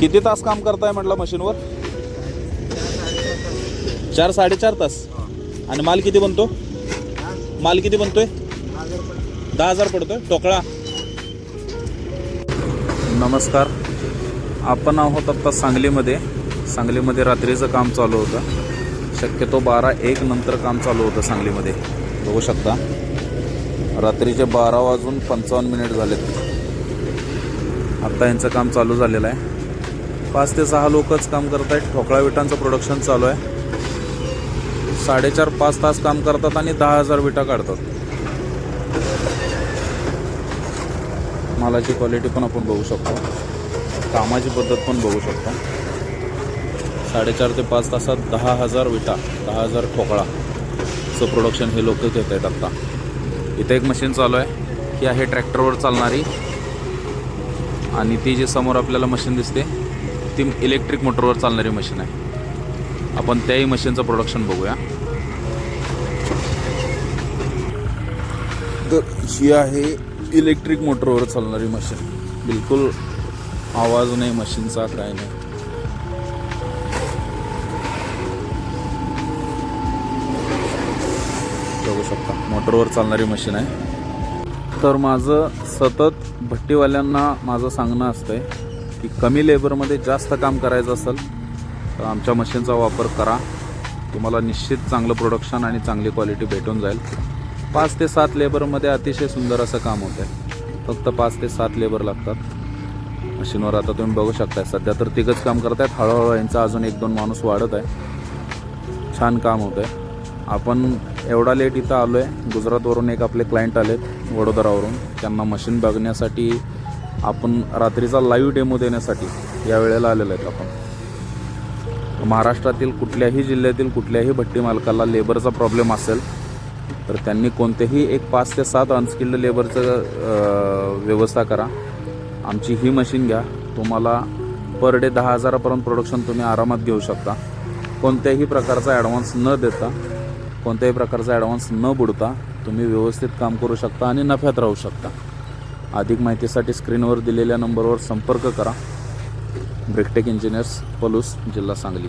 किती तास काम करताय म्हटलं मशीनवर? 4-4.5 तास. आणि माल किती बनतो? माल किती बनतोय? 10,000 पडतोय टोकळा. नमस्कार, आपण आहोत आत्ता सांगलीमध्ये. सांगलीमध्ये रात्रीचं काम चालू होतं. शक्यतो 12-1 नंतर काम चालू होतं सांगलीमध्ये. बघू शकता रात्रीचे 12:55 झालेत. आत्ता यांचं काम चालू झालेलं आहे. 5 ते 6 लोकच काम करत आहेत. ठोकळा विटांचं प्रोडक्शन चालू आहे. 4.5-5 तास काम करतात आणि 10,000 विटा काढतात. मालाची क्वालिटी पण आपण बघू शकतो, कामाची पद्धत पण बघू शकतो. 4.5 ते 5 तासात 10,000 विटा, 10,000 ठोकळाचं प्रोडक्शन हे लोक घेत आहेत. आत्ता इथे एक मशीन चालू आहे, ही आहे ट्रॅक्टरवर चालणारी. आणि ती जी समोर आपल्याला मशीन दिसते ती इलेक्ट्रिक मोटरवर चालणारी मशीन आहे. आपण त्याही मशीनचं प्रोडक्शन बघूया. तर ही आहे इलेक्ट्रिक मोटरवर चालणारी मशीन. बिलकुल आवाज नाही मशीनचा, काय नाही. बघू शकता मोटरवर चालणारी मशीन आहे. तर माझं सतत भट्टीवाल्यांना माझं सांगणं असतंय की कमी लेबरमध्ये जास्त काम करायचं असेल तर आमच्या मशीनचा वापर करा. तुम्हाला निश्चित चांगलं प्रोडक्शन आणि चांगली क्वालिटी भेटून जाईल. 5 ते 7 लेबरमध्ये अतिशय सुंदर असं काम होतं आहे. फक्त 5 ते 7 लेबर लागतात मशीनवर. आता तुम्ही बघू शकताय सध्या तर 3च काम करत आहेत. हळूहळू यांचा अजून 1-2 माणूस वाढत आहे. छान काम होतं आहे. आपण एवढा लेट इथं आलो आहे, गुजरातवरून एक आपले क्लायंट आलेत वडोदरावरून. त्यांना मशीन बघण्यासाठी आपण रात्रीचा लाईव्ह डेमो देण्यासाठी या वेळेला आलेलो आहेत. आपण महाराष्ट्रातील कुठल्याही जिल्ह्यातील कुठल्याही भट्टी मालकाला लेबरचा प्रॉब्लेम असेल तर त्यांनी कोणतेही एक 5 ते 7 अनस्किल्ड लेबरचं व्यवस्था करा. आमची ही मशीन घ्या. तुम्हाला पर डे 10,000पर्यंत प्रोडक्शन तुम्ही आरामात घेऊ शकता. कोणत्याही प्रकारचा ॲडव्हान्स न देता, कोणत्याही प्रकारचा ॲडव्हान्स न बुडता तुम्ही व्यवस्थित काम करू शकता आणि नफ्यात राहू शकता. अधिक माहितीसाठी स्क्रीनवर दिलेल्या नंबरवर संपर्क करा. ब्रेकटेक इंजिनियर्स, पलूस, जिल्हा सांगली.